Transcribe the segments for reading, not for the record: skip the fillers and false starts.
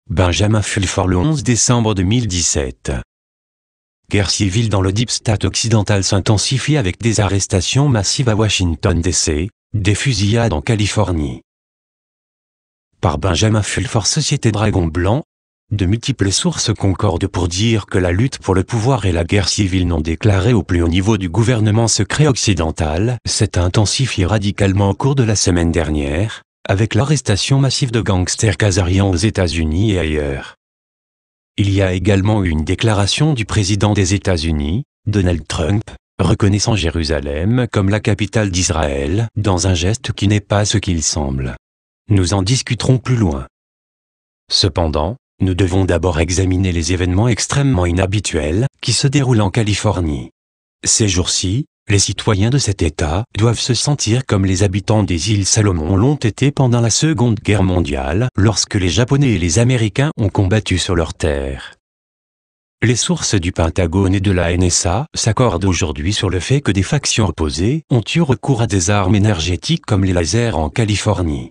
Benjamin Fulford le 11 décembre 2017. Guerre civile dans le Deep State occidental s'intensifie avec des arrestations massives à Washington D.C., des fusillades en Californie. Par Benjamin Fulford, Société Dragon Blanc. De multiples sources concordent pour dire que la lutte pour le pouvoir et la guerre civile non déclarée au plus haut niveau du gouvernement secret occidental s'est intensifiée radicalement au cours de la semaine dernière, avec l'arrestation massive de gangsters khazarians aux États-Unis et ailleurs. Il y a également eu une déclaration du président des États-Unis, Donald Trump, reconnaissant Jérusalem comme la capitale d'Israël, dans un geste qui n'est pas ce qu'il semble. Nous en discuterons plus loin. Cependant, nous devons d'abord examiner les événements extrêmement inhabituels qui se déroulent en Californie. Ces jours-ci, les citoyens de cet État doivent se sentir comme les habitants des îles Salomon l'ont été pendant la Seconde Guerre mondiale, lorsque les Japonais et les Américains ont combattu sur leurs terres. Les sources du Pentagone et de la NSA s'accordent aujourd'hui sur le fait que des factions opposées ont eu recours à des armes énergétiques comme les lasers en Californie.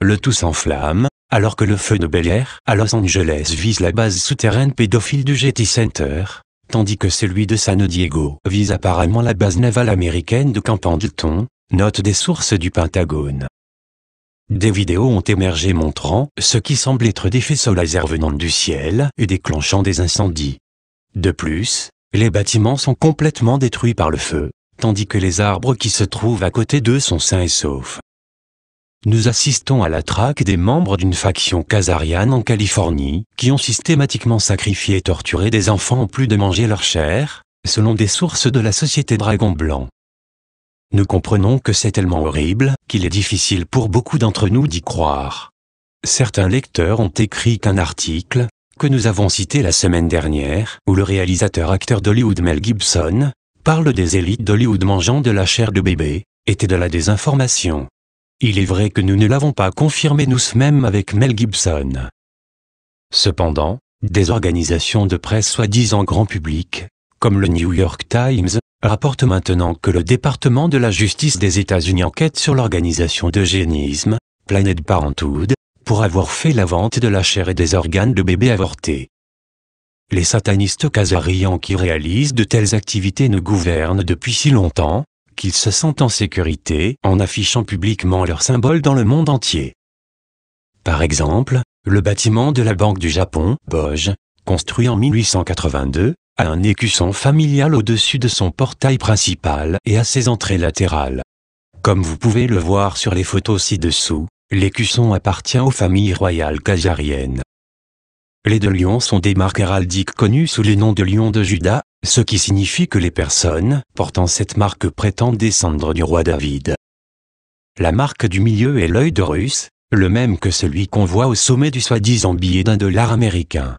Le tout s'enflamme, alors que le feu de Bel Air à Los Angeles vise la base souterraine pédophile du Getty Center, tandis que celui de San Diego vise apparemment la base navale américaine de Camp Pendleton, note des sources du Pentagone. Des vidéos ont émergé montrant ce qui semble être des faisceaux laser venant du ciel et déclenchant des incendies. De plus, les bâtiments sont complètement détruits par le feu, tandis que les arbres qui se trouvent à côté d'eux sont sains et saufs. Nous assistons à la traque des membres d'une faction khazariane en Californie, qui ont systématiquement sacrifié et torturé des enfants en plus de manger leur chair, selon des sources de la Société Dragon Blanc. Nous comprenons que c'est tellement horrible, qu'il est difficile pour beaucoup d'entre nous d'y croire. Certains lecteurs ont écrit qu'un article, que nous avons cité la semaine dernière, où le réalisateur-acteur d'Hollywood Mel Gibson, parle des élites d'Hollywood mangeant de la chair de bébé, était de la désinformation. Il est vrai que nous ne l'avons pas confirmé nous-mêmes avec Mel Gibson. Cependant, des organisations de presse soi-disant grand public, comme le New York Times, rapportent maintenant que le département de la justice des États-Unis enquête sur l'organisation d'eugénisme, Planned Parenthood, pour avoir fait la vente de la chair et des organes de bébés avortés. Les satanistes khazarians qui réalisent de telles activités nous gouvernent depuis si longtemps, qu'ils se sentent en sécurité en affichant publiquement leurs symboles dans le monde entier. Par exemple, le bâtiment de la Banque du Japon, BOJ, construit en 1882, a un écusson familial au-dessus de son portail principal et à ses entrées latérales. Comme vous pouvez le voir sur les photos ci-dessous, l'écusson appartient aux familles royales khazariennes. Les deux lions sont des marques héraldiques connues sous les noms de lions de Juda, ce qui signifie que les personnes portant cette marque prétendent descendre du roi David. La marque du milieu est l'œil d'Horus, le même que celui qu'on voit au sommet du soi-disant billet d'$1 américain.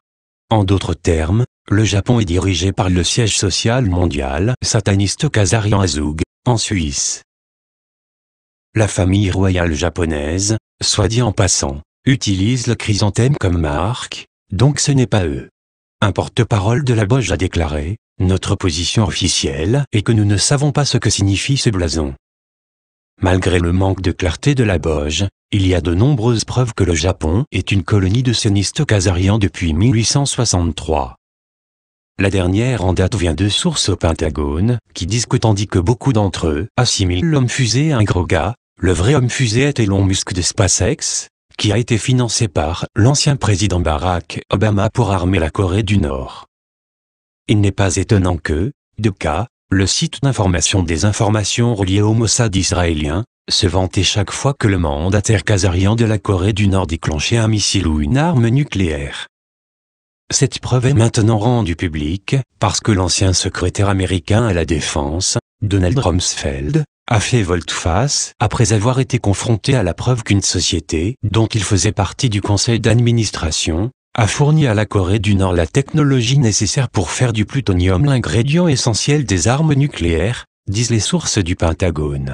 En d'autres termes, le Japon est dirigé par le siège social mondial sataniste khazarien à Zug, en Suisse. La famille royale japonaise, soit dit en passant, utilise le chrysanthème comme marque, donc ce n'est pas eux. Un porte-parole de la BOJ a déclaré: « Notre position officielle est que nous ne savons pas ce que signifie ce blason. » Malgré le manque de clarté de la BOJ, il y a de nombreuses preuves que le Japon est une colonie de sionistes khazarians depuis 1863. La dernière en date vient de sources au Pentagone, qui disent que tandis que beaucoup d'entre eux assimilent l'homme-fusée à un gros gars, le vrai homme-fusée est Elon Musk de SpaceX, qui a été financé par l'ancien président Barack Obama pour armer la Corée du Nord. Il n'est pas étonnant que, de cas, le site d'information des informations relié au Mossad israélien, se vantait chaque fois que le mandataire khazarien de la Corée du Nord déclenchait un missile ou une arme nucléaire. Cette preuve est maintenant rendue publique, parce que l'ancien secrétaire américain à la Défense, Donald Rumsfeld, a fait volte-face après avoir été confronté à la preuve qu'une société, dont il faisait partie du conseil d'administration, a fourni à la Corée du Nord la technologie nécessaire pour faire du plutonium l'ingrédient essentiel des armes nucléaires, disent les sources du Pentagone.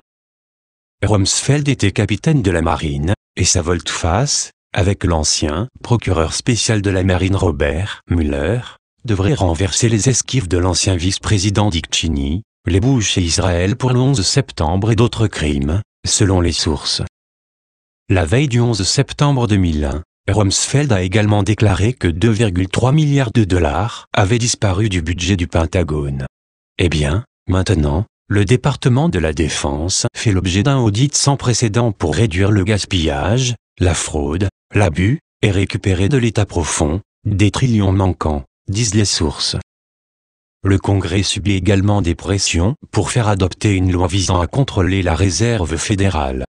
Rumsfeld était capitaine de la marine, et sa volte-face, avec l'ancien procureur spécial de la marine Robert Mueller, devrait renverser les esquives de l'ancien vice-président Dick Cheney, les Bush et Israël pour le 11 septembre et d'autres crimes, selon les sources. La veille du 11 septembre 2001, Rumsfeld a également déclaré que 2,3 milliards de dollars avaient disparu du budget du Pentagone. Eh bien, maintenant, le département de la Défense fait l'objet d'un audit sans précédent pour réduire le gaspillage, la fraude, l'abus, et récupérer de l'état profond des trillions manquants, disent les sources. Le Congrès subit également des pressions pour faire adopter une loi visant à contrôler la réserve fédérale.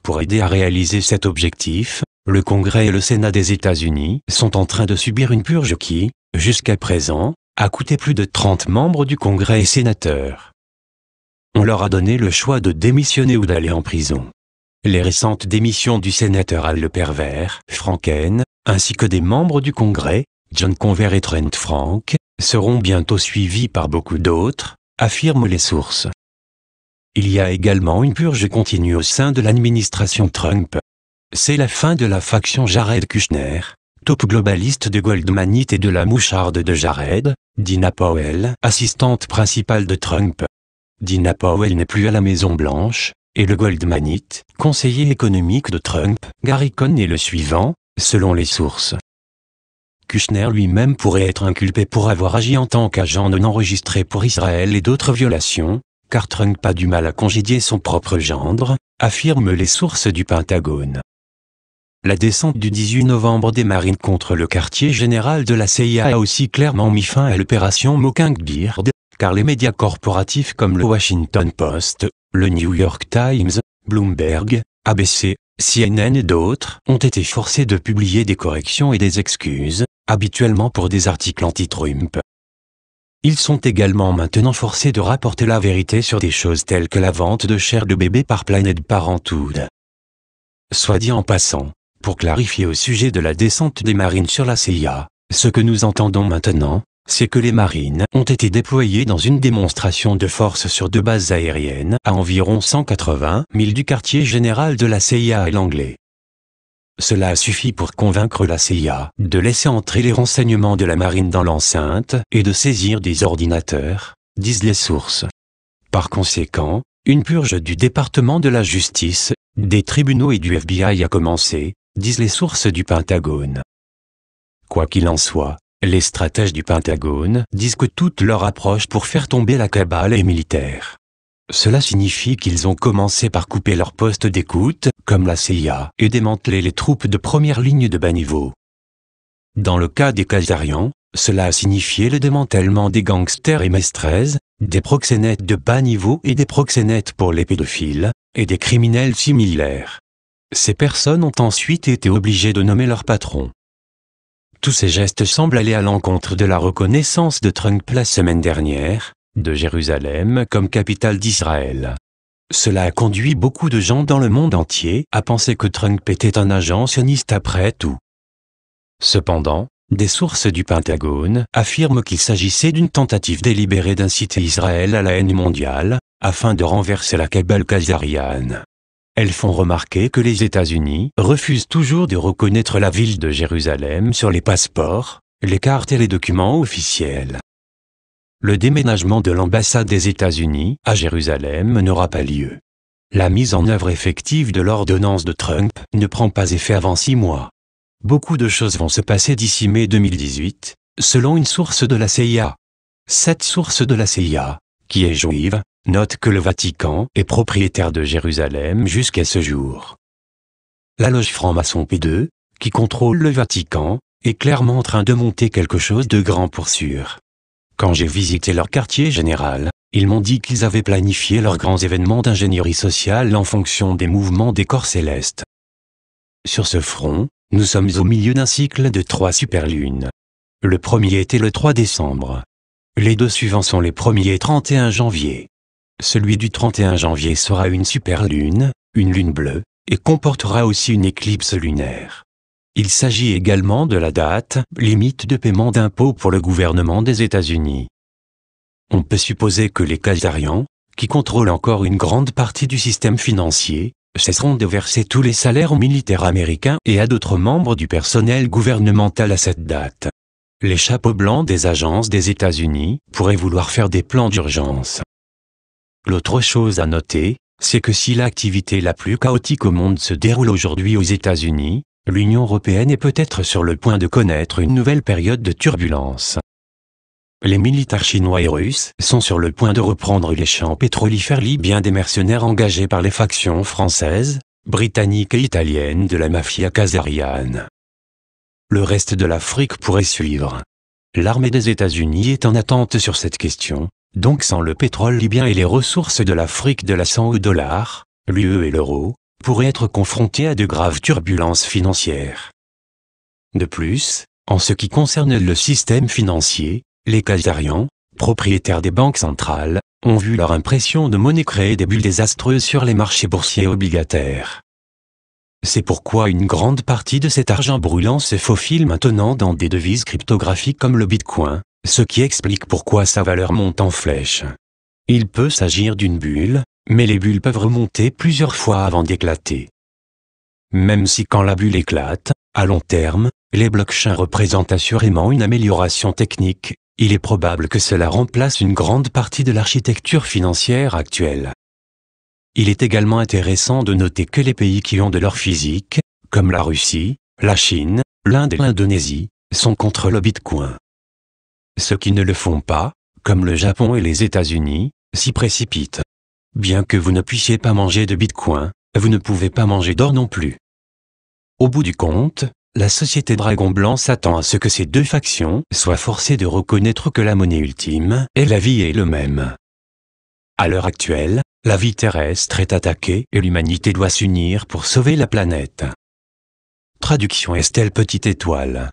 Pour aider à réaliser cet objectif, le Congrès et le Sénat des États-Unis sont en train de subir une purge qui, jusqu'à présent, a coûté plus de 30 membres du Congrès et sénateurs. On leur a donné le choix de démissionner ou d'aller en prison. Les récentes démissions du sénateur Al Pervers, Franken, ainsi que des membres du Congrès, John Conver et Trent Frank, seront bientôt suivies par beaucoup d'autres, affirment les sources. Il y a également une purge continue au sein de l'administration Trump. C'est la fin de la faction Jared Kushner, top globaliste de Goldmanite et de la moucharde de Jared, Dina Powell, assistante principale de Trump. Dina Powell n'est plus à la Maison-Blanche, et le Goldmanite, conseiller économique de Trump, Gary Cohn est le suivant, selon les sources. Kushner lui-même pourrait être inculpé pour avoir agi en tant qu'agent non enregistré pour Israël et d'autres violations, car Trump a du mal à congédier son propre gendre, affirment les sources du Pentagone. La descente du 18 novembre des Marines contre le quartier général de la CIA a aussi clairement mis fin à l'opération Mockingbird, car les médias corporatifs comme le Washington Post, le New York Times, Bloomberg, ABC, CNN et d'autres ont été forcés de publier des corrections et des excuses, habituellement pour des articles anti-Trump. Ils sont également maintenant forcés de rapporter la vérité sur des choses telles que la vente de chair de bébé par Planned Parenthood. Soit dit en passant, pour clarifier au sujet de la descente des Marines sur la CIA, ce que nous entendons maintenant, c'est que les Marines ont été déployés dans une démonstration de force sur 2 bases aériennes à environ 180 000 du quartier général de la CIA et l'anglais. Cela a suffi pour convaincre la CIA de laisser entrer les renseignements de la Marine dans l'enceinte et de saisir des ordinateurs, disent les sources. Par conséquent, une purge du département de la justice, des tribunaux et du FBI a commencé, disent les sources du Pentagone. Quoi qu'il en soit, les stratèges du Pentagone disent que toute leur approche pour faire tomber la cabale est militaire. Cela signifie qu'ils ont commencé par couper leurs postes d'écoute, comme la CIA, et démanteler les troupes de première ligne de bas niveau. Dans le cas des Khazarians, cela a signifié le démantèlement des gangsters MS-13, des proxénètes de bas niveau et des proxénètes pour les pédophiles, et des criminels similaires. Ces personnes ont ensuite été obligées de nommer leur patron. Tous ces gestes semblent aller à l'encontre de la reconnaissance de Trump la semaine dernière, de Jérusalem comme capitale d'Israël. Cela a conduit beaucoup de gens dans le monde entier à penser que Trump était un agent sioniste après tout. Cependant, des sources du Pentagone affirment qu'il s'agissait d'une tentative délibérée d'inciter Israël à la haine mondiale, afin de renverser la cabale khazariane. Elles font remarquer que les États-Unis refusent toujours de reconnaître la ville de Jérusalem sur les passeports, les cartes et les documents officiels. Le déménagement de l'ambassade des États-Unis à Jérusalem n'aura pas lieu. La mise en œuvre effective de l'ordonnance de Trump ne prend pas effet avant 6 mois. Beaucoup de choses vont se passer d'ici mai 2018, selon une source de la CIA. Cette source de la CIA, qui est juive, note que le Vatican est propriétaire de Jérusalem jusqu'à ce jour. La loge franc-maçon P2, qui contrôle le Vatican, est clairement en train de monter quelque chose de grand pour sûr. Quand j'ai visité leur quartier général, ils m'ont dit qu'ils avaient planifié leurs grands événements d'ingénierie sociale en fonction des mouvements des corps célestes. Sur ce front, nous sommes au milieu d'un cycle de 3 superlunes. Le premier était le 3 décembre. Les 2 suivants sont les 1er et 31 janvier. Celui du 31 janvier sera une superlune, une lune bleue, et comportera aussi une éclipse lunaire. Il s'agit également de la date limite de paiement d'impôts pour le gouvernement des États-Unis. On peut supposer que les Khazarians, qui contrôlent encore une grande partie du système financier, cesseront de verser tous les salaires aux militaires américains et à d'autres membres du personnel gouvernemental à cette date. Les chapeaux blancs des agences des États-Unis pourraient vouloir faire des plans d'urgence. L'autre chose à noter, c'est que si l'activité la plus chaotique au monde se déroule aujourd'hui aux États-Unis, l'Union européenne est peut-être sur le point de connaître une nouvelle période de turbulence. Les militaires chinois et russes sont sur le point de reprendre les champs pétrolifères libyens des mercenaires engagés par les factions françaises, britanniques et italiennes de la mafia khazariane. Le reste de l'Afrique pourrait suivre. L'armée des États-Unis est en attente sur cette question, donc sans le pétrole libyen et les ressources de l'Afrique de la 100 au dollar, l'UE et l'euro, pourraient être confrontés à de graves turbulences financières. De plus, en ce qui concerne le système financier, les Khazarians, propriétaires des banques centrales, ont vu leur impression de monnaie créer des bulles désastreuses sur les marchés boursiers obligataires. C'est pourquoi une grande partie de cet argent brûlant se faufile maintenant dans des devises cryptographiques comme le Bitcoin, ce qui explique pourquoi sa valeur monte en flèche. Il peut s'agir d'une bulle, mais les bulles peuvent remonter plusieurs fois avant d'éclater. Même si quand la bulle éclate, à long terme, les blockchains représentent assurément une amélioration technique, il est probable que cela remplace une grande partie de l'architecture financière actuelle. Il est également intéressant de noter que les pays qui ont de l'or physique, comme la Russie, la Chine, l'Inde et l'Indonésie, sont contre le Bitcoin. Ceux qui ne le font pas, comme le Japon et les États-Unis, s'y précipitent. Bien que vous ne puissiez pas manger de Bitcoin, vous ne pouvez pas manger d'or non plus. Au bout du compte, la société Dragon Blanc s'attend à ce que ces deux factions soient forcées de reconnaître que la monnaie ultime et la vie est le même. À l'heure actuelle, la vie terrestre est attaquée et l'humanité doit s'unir pour sauver la planète. Traduction Estelle Petite Étoile.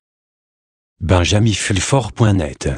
benjaminfulfort.net